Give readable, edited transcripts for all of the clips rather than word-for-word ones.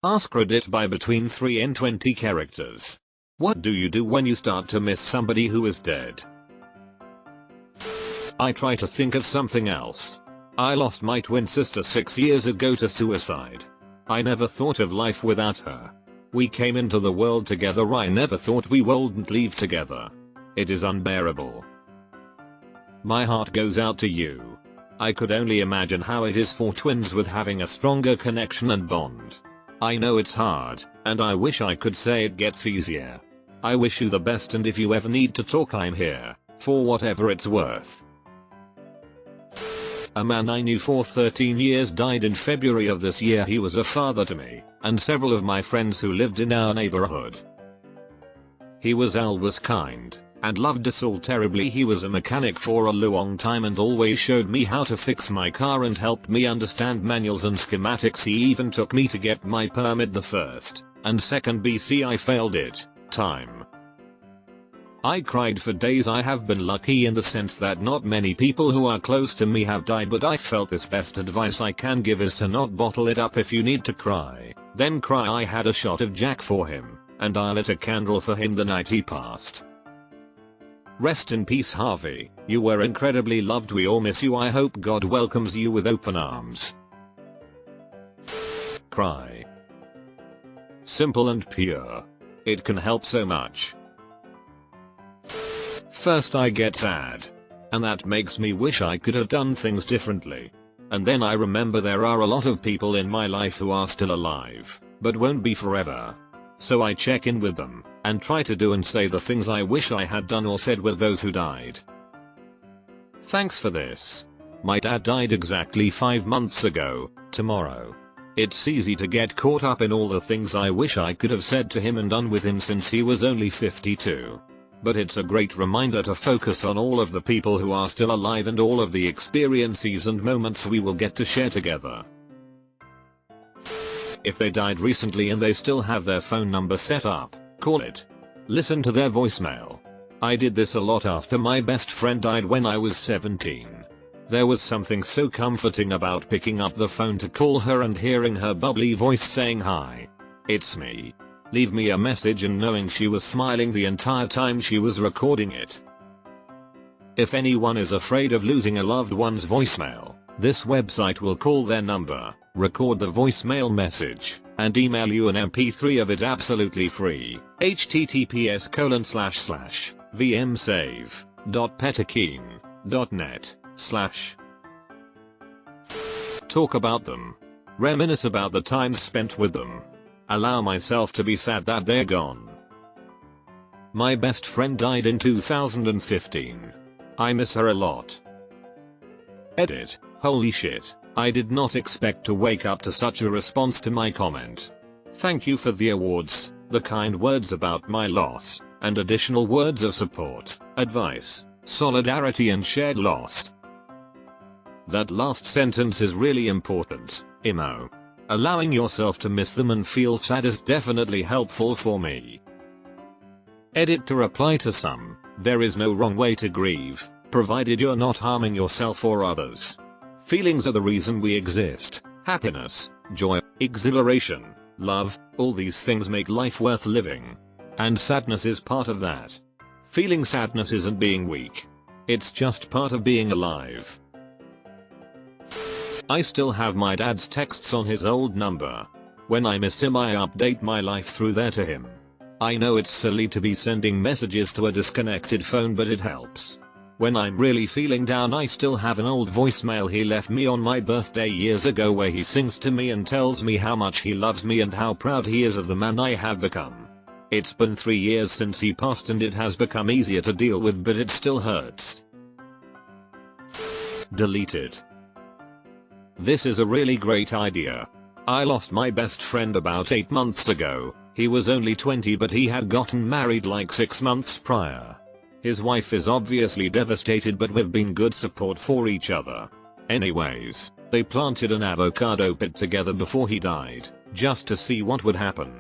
AskReddit by between 3 and 20 characters. What do you do when you start to miss somebody who is dead? I try to think of something else. I lost my twin sister 6 years ago to suicide. I never thought of life without her. We came into the world together. I never thought we wouldn't leave together. It is unbearable. My heart goes out to you. I could only imagine how it is for twins with having a stronger connection and bond. I know it's hard, and I wish I could say it gets easier. I wish you the best, and if you ever need to talk, I'm here, for whatever it's worth. A man I knew for 13 years died in February of this year. He was a father to me, and several of my friends who lived in our neighborhood. He was always kind, and loved us all terribly. He was a mechanic for a long time and always showed me how to fix my car and helped me understand manuals and schematics. He even took me to get my permit the first and second BC I failed it time. I cried for days. I have been lucky in the sense that not many people who are close to me have died, but I felt this best advice I can give is to not bottle it up. If you need to cry, then cry. I had a shot of Jack for him, and I lit a candle for him the night he passed. Rest in peace, Harvey. You were incredibly loved. We all miss you. I hope God welcomes you with open arms. Cry. Simple and pure. It can help so much. First I get sad, and that makes me wish I could have done things differently. And then I remember there are a lot of people in my life who are still alive, but won't be forever. So I check in with them, and try to do and say the things I wish I had done or said with those who died. Thanks for this. My dad died exactly 5 months ago, tomorrow. It's easy to get caught up in all the things I wish I could have said to him and done with him since he was only 52. But it's a great reminder to focus on all of the people who are still alive and all of the experiences and moments we will get to share together. If they died recently and they still have their phone number set up, call it. Listen to their voicemail. I did this a lot after my best friend died when I was 17. There was something so comforting about picking up the phone to call her and hearing her bubbly voice saying, "Hi. It's me. Leave me a message," and knowing she was smiling the entire time she was recording it. If anyone is afraid of losing a loved one's voicemail, this website will call their number, record the voicemail message, and email you an MP3 of it absolutely free. https://vmsave.petakeen.net/ Talk about them. Reminisce about the times spent with them. Allow myself to be sad that they're gone. My best friend died in 2015. I miss her a lot. Edit. Holy shit, I did not expect to wake up to such a response to my comment. Thank you for the awards, the kind words about my loss, and additional words of support, advice, solidarity and shared loss. That last sentence is really important, Imo. Allowing yourself to miss them and feel sad is definitely helpful for me. Edit. To reply to some, there is no wrong way to grieve, provided you're not harming yourself or others. Feelings are the reason we exist. Happiness, joy, exhilaration, love, all these things make life worth living. And sadness is part of that. Feeling sadness isn't being weak. It's just part of being alive. I still have my dad's texts on his old number. When I miss him, I update my life through there to him. I know it's silly to be sending messages to a disconnected phone, but it helps. When I'm really feeling down, I still have an old voicemail he left me on my birthday years ago where he sings to me and tells me how much he loves me and how proud he is of the man I have become. It's been 3 years since he passed and it has become easier to deal with, but it still hurts. Deleted. This is a really great idea. I lost my best friend about 8 months ago. He was only 20, but he had gotten married like 6 months prior. His wife is obviously devastated, but we've been good support for each other. Anyways, they planted an avocado pit together before he died, just to see what would happen.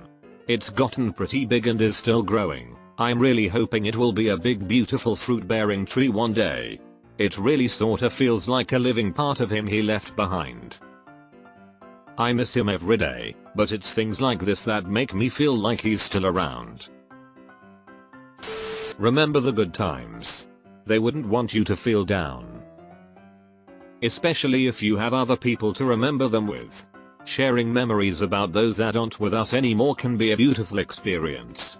It's gotten pretty big and is still growing. I'm really hoping it will be a big beautiful fruit bearing tree one day. It really sorta feels like a living part of him he left behind. I miss him every day, but it's things like this that make me feel like he's still around. Remember the good times. They wouldn't want you to feel down. Especially if you have other people to remember them with. Sharing memories about those that aren't with us anymore can be a beautiful experience.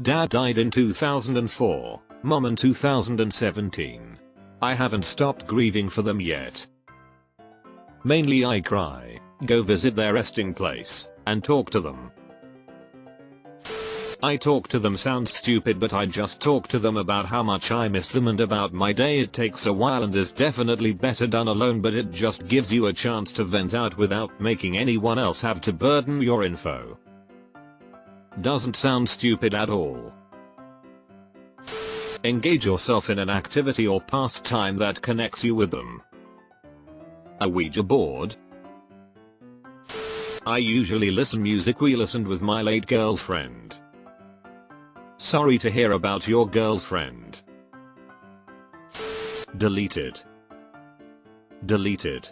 Dad died in 2004, Mom in 2017. I haven't stopped grieving for them yet. Mainly I cry, go visit their resting place, and talk to them. I talk to them sounds stupid, but I just talk to them about how much I miss them and about my day. It takes a while and is definitely better done alone, but it just gives you a chance to vent out without making anyone else have to burden your info. Doesn't sound stupid at all. Engage yourself in an activity or pastime that connects you with them. A Ouija board? I usually listen music we listened with my late girlfriend. Sorry to hear about your girlfriend. Deleted. Deleted.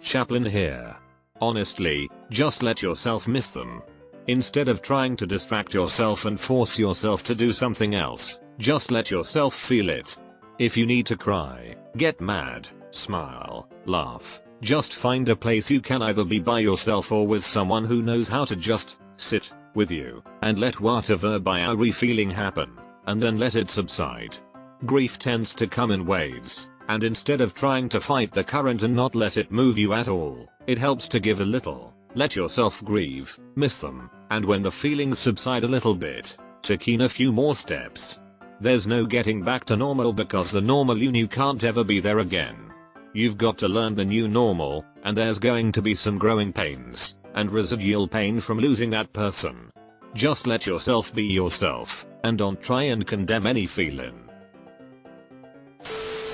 Chaplain here. Honestly, just let yourself miss them. Instead of trying to distract yourself and force yourself to do something else, just let yourself feel it. If you need to cry, get mad, smile, laugh, just find a place you can either be by yourself or with someone who knows how to just sit with you and let whatever fiery feeling happen, and then let it subside. Grief tends to come in waves, and instead of trying to fight the current and not let it move you at all, it helps to give a little. Let yourself grieve, miss them, and when the feelings subside a little bit, take in a few more steps. There's no getting back to normal because the normal you knew can't ever be there again. You've got to learn the new normal, and there's going to be some growing pains and residual pain from losing that person. Just let yourself be yourself, and don't try and condemn any feeling.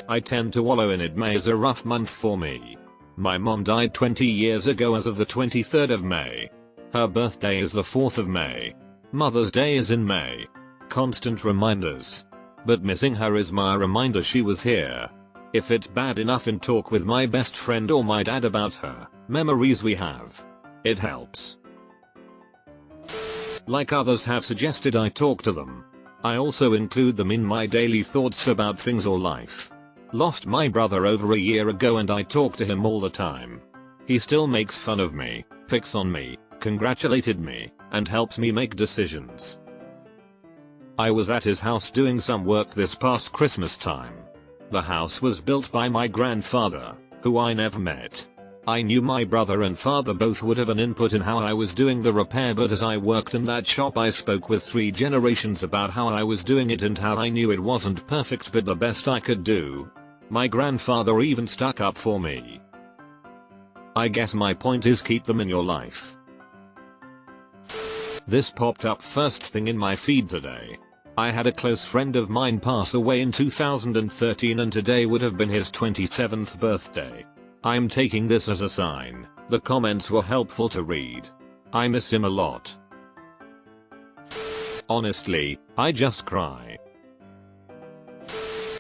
I tend to wallow in it. May is a rough month for me. My mom died 20 years ago as of the 23rd of May. Her birthday is the 4th of May. Mother's Day is in May. Constant reminders. But missing her is my reminder she was here. If it's bad enough and talk with my best friend or my dad about her, memories we have. It helps. Like others have suggested, I talk to them. I also include them in my daily thoughts about things or life. Lost my brother over a year ago and I talk to him all the time. He still makes fun of me, picks on me, congratulated me, and helps me make decisions. I was at his house doing some work this past Christmas time. The house was built by my grandfather, who I never met. I knew my brother and father both would have an input in how I was doing the repair, but as I worked in that shop I spoke with 3 generations about how I was doing it and how I knew it wasn't perfect but the best I could do. My grandfather even stuck up for me. I guess my point is keep them in your life. This popped up first thing in my feed today. I had a close friend of mine pass away in 2013 and today would have been his 27th birthday. I'm taking this as a sign. The comments were helpful to read. I miss him a lot. Honestly, I just cry.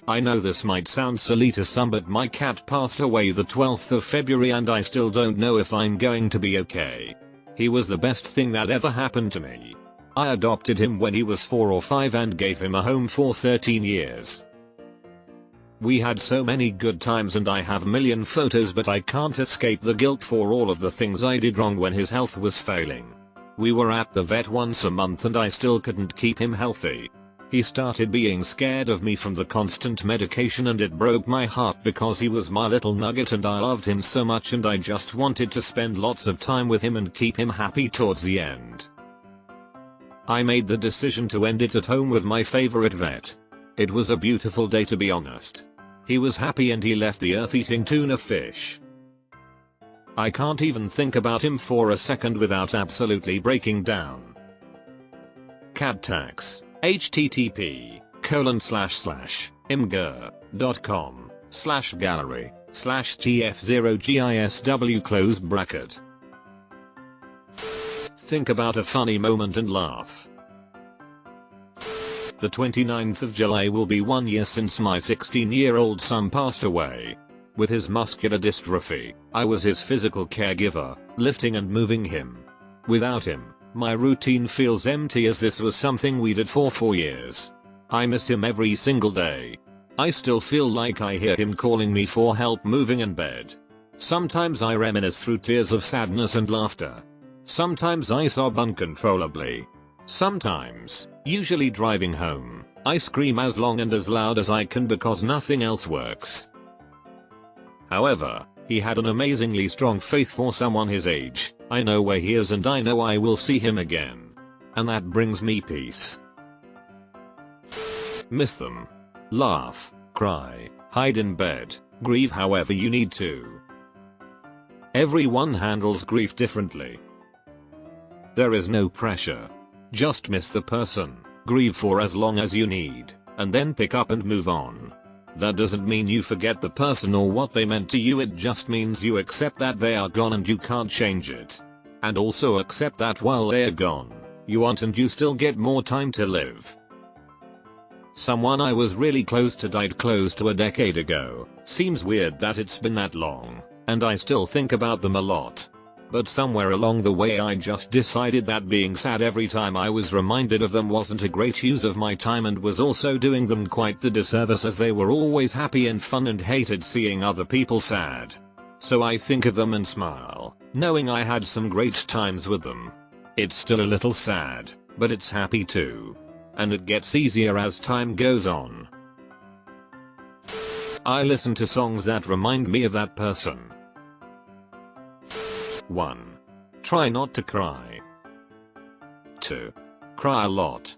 I know this might sound silly to some, but my cat passed away the 12th of February and I still don't know if I'm going to be okay. He was the best thing that ever happened to me. I adopted him when he was 4 or 5 and gave him a home for 13 years. We had so many good times and I have a million photos, but I can't escape the guilt for all of the things I did wrong when his health was failing. We were at the vet once a month and I still couldn't keep him healthy. He started being scared of me from the constant medication and it broke my heart because he was my little nugget and I loved him so much and I just wanted to spend lots of time with him and keep him happy towards the end. I made the decision to end it at home with my favorite vet. It was a beautiful day, to be honest. He was happy and he left the earth eating tuna fish. I can't even think about him for a second without absolutely breaking down. Cat tax. http://imgur.com/gallery/tf0gisw. Think about a funny moment and laugh. The 29th of July will be 1 year since my 16-year-old son passed away. With his muscular dystrophy, I was his physical caregiver, lifting and moving him. Without him, my routine feels empty as this was something we did for 4 years. I miss him every single day. I still feel like I hear him calling me for help moving in bed. Sometimes I reminisce through tears of sadness and laughter. Sometimes I sob uncontrollably. Sometimes, usually driving home, I scream as long and as loud as I can because nothing else works. However, he had an amazingly strong faith for someone his age. I know where he is and I know I will see him again. And that brings me peace. Miss them. Laugh, cry, hide in bed, grieve however you need to. Everyone handles grief differently. There is no pressure. Just miss the person, grieve for as long as you need, and then pick up and move on. That doesn't mean you forget the person or what they meant to you, it just means you accept that they are gone and you can't change it. And also accept that while they're gone, you aren't and you still get more time to live. Someone I was really close to died close to a decade ago. Seems weird that it's been that long, and I still think about them a lot. But somewhere along the way I just decided that being sad every time I was reminded of them wasn't a great use of my time and was also doing them quite the disservice, as they were always happy and fun and hated seeing other people sad. So I think of them and smile, knowing I had some great times with them. It's still a little sad, but it's happy too. And it gets easier as time goes on. I listen to songs that remind me of that person. 1. Try not to cry. 2. Cry a lot.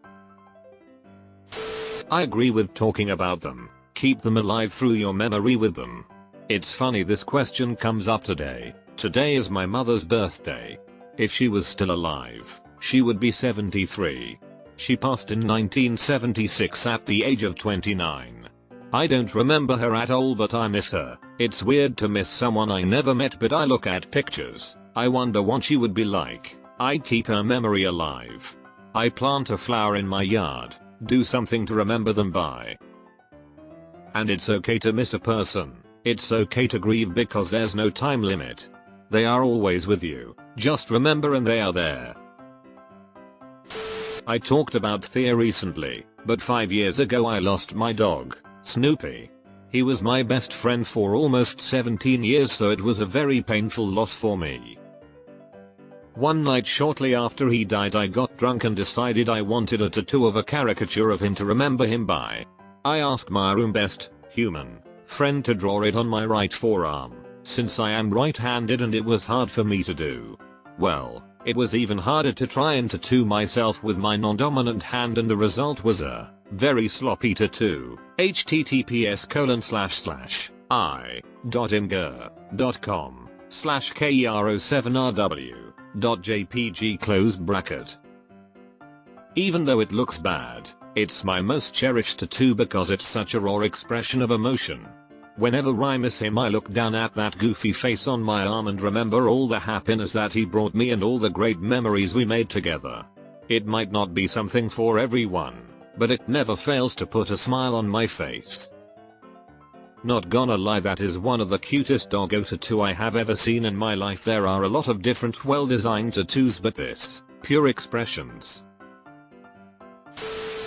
I agree with talking about them. Keep them alive through your memory with them. It's funny this question comes up today. Today is my mother's birthday. If she was still alive, she would be 73. She passed in 1976 at the age of 29. I don't remember her at all, but I miss her. It's weird to miss someone I never met, but I look at pictures. I wonder what she would be like. I keep her memory alive. I plant a flower in my yard, do something to remember them by. And it's okay to miss a person. It's okay to grieve because there's no time limit. They are always with you. Just remember, and they are there. I talked about fear recently, but 5 years ago I lost my dog, Snoopy. He was my best friend for almost 17 years, so it was a very painful loss for me. One night shortly after he died I got drunk and decided I wanted a tattoo of a caricature of him to remember him by. I asked my room best human friend to draw it on my right forearm, since I am right-handed and it was hard for me to do. Well, it was even harder to try and tattoo myself with my non-dominant hand, and the result was a very sloppy tattoo. https://i.imgur.com/kero7rw.jpg. Even though it looks bad, it's my most cherished tattoo because it's such a raw expression of emotion. Whenever I miss him I look down at that goofy face on my arm and remember all the happiness that he brought me and all the great memories we made together. It might not be something for everyone, but it never fails to put a smile on my face. Not gonna lie, that is one of the cutest doggo tattoo I have ever seen in my life. There are a lot of different well-designed tattoos, but this, pure expressions.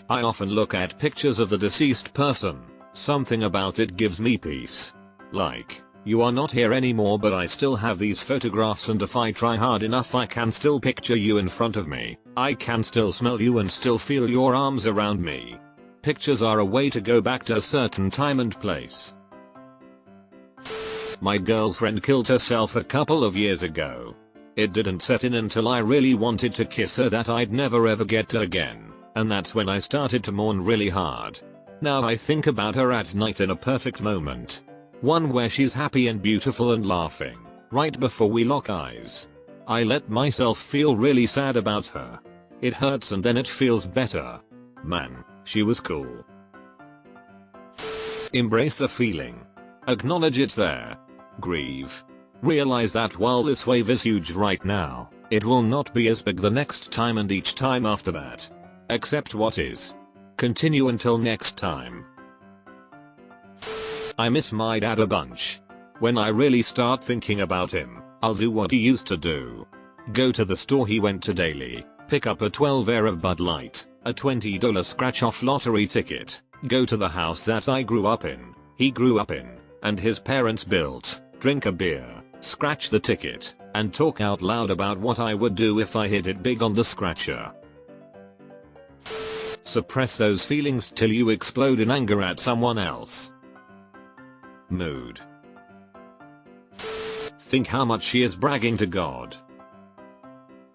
I often look at pictures of the deceased person. Something about it gives me peace. Like, you are not here anymore, but I still have these photographs, and if I try hard enough I can still picture you in front of me. I can still smell you and still feel your arms around me. Pictures are a way to go back to a certain time and place. My girlfriend killed herself a couple of years ago. It didn't set in until I really wanted to kiss her that I'd never ever get to again, and that's when I started to mourn really hard. Now I think about her at night in a perfect moment. One where she's happy and beautiful and laughing, right before we lock eyes. I let myself feel really sad about her. It hurts and then it feels better. Man, she was cool. Embrace the feeling. Acknowledge it's there. Grieve. Realize that while this wave is huge right now, it will not be as big the next time and each time after that. Accept what is. Continue until next time. I miss my dad a bunch. When I really start thinking about him, I'll do what he used to do. Go to the store he went to daily, pick up a 12-air of Bud Light, a $20 scratch-off lottery ticket, go to the house that I grew up in, he grew up in, and his parents built, drink a beer, scratch the ticket, and talk out loud about what I would do if I hit it big on the scratcher. Suppress those feelings till you explode in anger at someone else. Mood. Think how much she is bragging to God.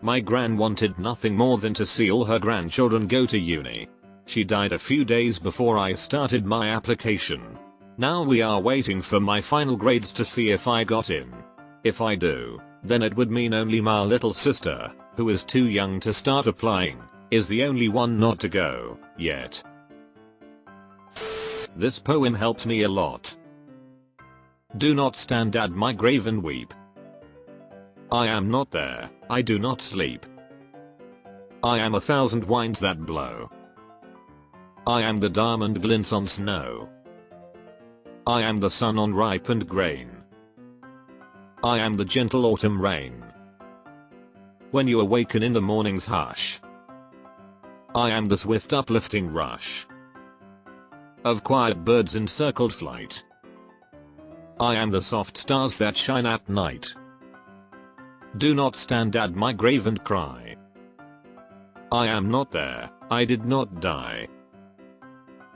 My gran wanted nothing more than to see all her grandchildren go to uni. She died a few days before I started my application. Now we are waiting for my final grades to see if I got in. If I do, then it would mean only my little sister, who is too young to start applying, is the only one not to go, yet. This poem helps me a lot. Do not stand at my grave and weep. I am not there, I do not sleep. I am 1,000 winds that blow. I am the diamond glints on snow. I am the sun on ripened grain. I am the gentle autumn rain. When you awaken in the morning's hush. I am the swift uplifting rush of quiet birds in circled flight. I am the soft stars that shine at night. Do not stand at my grave and cry. I am not there, I did not die.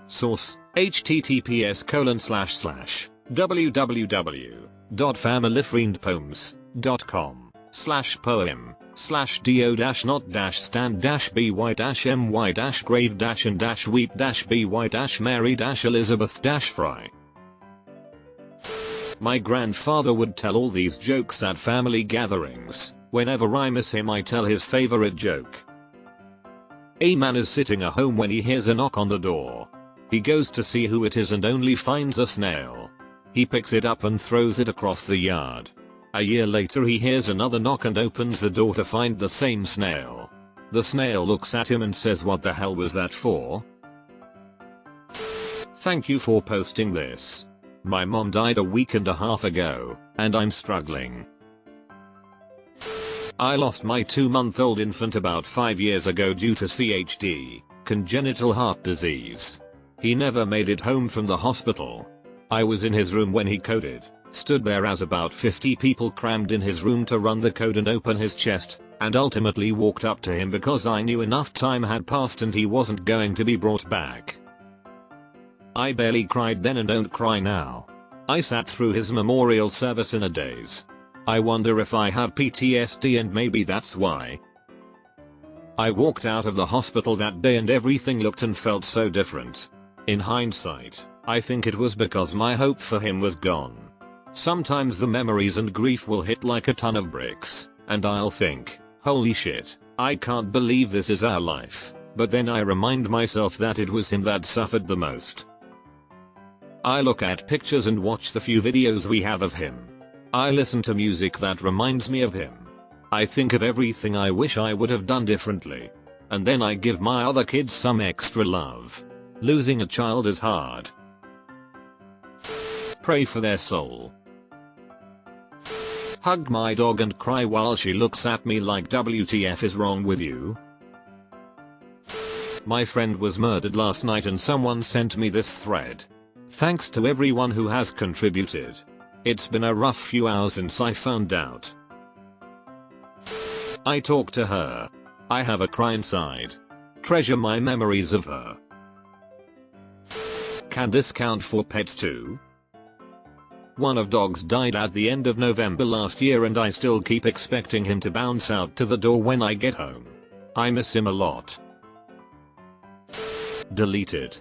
Source: https://www.family-poems.com/poem/do-not-stand-by-my-mary-elizabeth-fry. My grandfather would tell all these jokes at family gatherings. Whenever I miss him, I tell his favorite joke. A man is sitting at home when he hears a knock on the door. He goes to see who it is and only finds a snail. He picks it up and throws it across the yard. A year later he hears another knock and opens the door to find the same snail. The snail looks at him and says, "What the hell was that for?" Thank you for posting this. My mom died a week and a half ago, and I'm struggling. I lost my 2-month-old infant about 5 years ago due to CHD, congenital heart disease. He never made it home from the hospital. I was in his room when he coded, stood there as about 50 people crammed in his room to run the code and open his chest, and ultimately walked up to him because I knew enough time had passed and he wasn't going to be brought back. I barely cried then and don't cry now. I sat through his memorial service in a daze. I wonder if I have PTSD and maybe that's why. I walked out of the hospital that day and everything looked and felt so different. In hindsight, I think it was because my hope for him was gone. Sometimes the memories and grief will hit like a ton of bricks, and I'll think, holy shit, I can't believe this is our life, but then I remind myself that it was him that suffered the most. I look at pictures and watch the few videos we have of him. I listen to music that reminds me of him. I think of everything I wish I would have done differently. And then I give my other kids some extra love. Losing a child is hard. Pray for their soul. Hug my dog and cry while she looks at me like WTF is wrong with you? My friend was murdered last night and someone sent me this thread. Thanks to everyone who has contributed. It's been a rough few hours since I found out. I talk to her. I have a cry inside. Treasure my memories of her. Can this count for pets too? One of dogs died at the end of November last year and I still keep expecting him to bounce out to the door when I get home. I miss him a lot. Deleted.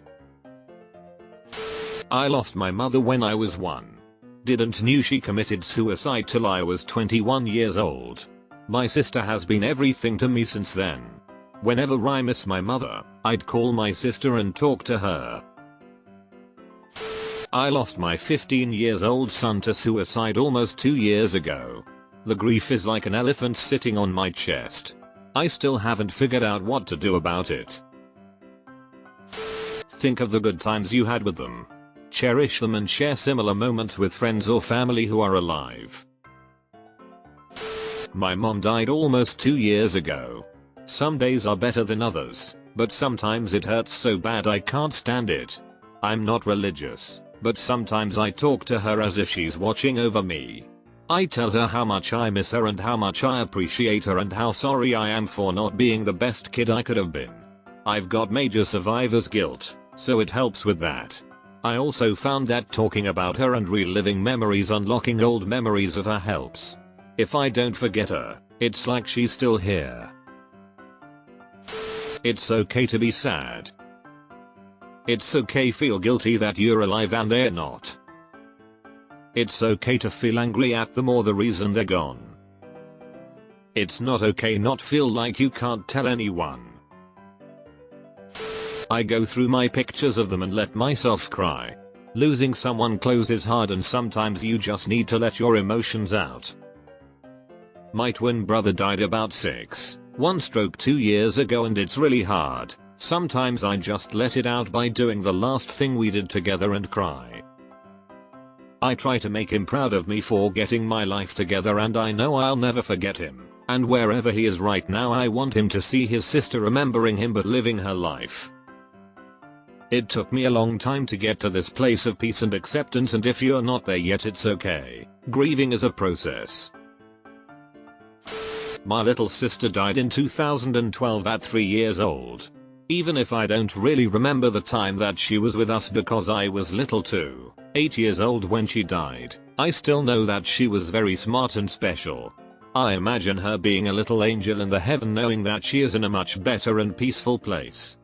I lost my mother when I was 1. Didn't knew she committed suicide till I was 21 years old. My sister has been everything to me since then. Whenever I miss my mother, I'd call my sister and talk to her. I lost my 15 years old son to suicide almost 2 years ago. The grief is like an elephant sitting on my chest. I still haven't figured out what to do about it. Think of the good times you had with them. Cherish them and share similar moments with friends or family who are alive. My mom died almost 2 years ago. Some days are better than others, but sometimes it hurts so bad I can't stand it. I'm not religious, but sometimes I talk to her as if she's watching over me. I tell her how much I miss her and how much I appreciate her and how sorry I am for not being the best kid I could have been. I've got major survivor's guilt, so it helps with that. I also found that talking about her and reliving memories, unlocking old memories of her helps. If I don't forget her, it's like she's still here. It's okay to be sad. It's okay feel guilty that you're alive and they're not. It's okay to feel angry at them or the reason they're gone. It's not okay not feel like you can't tell anyone. I go through my pictures of them and let myself cry. Losing someone close is hard and sometimes you just need to let your emotions out. My twin brother died about 6-1/2 years ago and it's really hard. Sometimes I just let it out by doing the last thing we did together and cry. I try to make him proud of me for getting my life together and I know I'll never forget him. And wherever he is right now I want him to see his sister remembering him but living her life. It took me a long time to get to this place of peace and acceptance and if you're not there yet it's okay. Grieving is a process. My little sister died in 2012 at 3 years old. Even if I don't really remember the time that she was with us because I was little too, 8 years old when she died, I still know that she was very smart and special. I imagine her being a little angel in the heaven knowing that she is in a much better and peaceful place.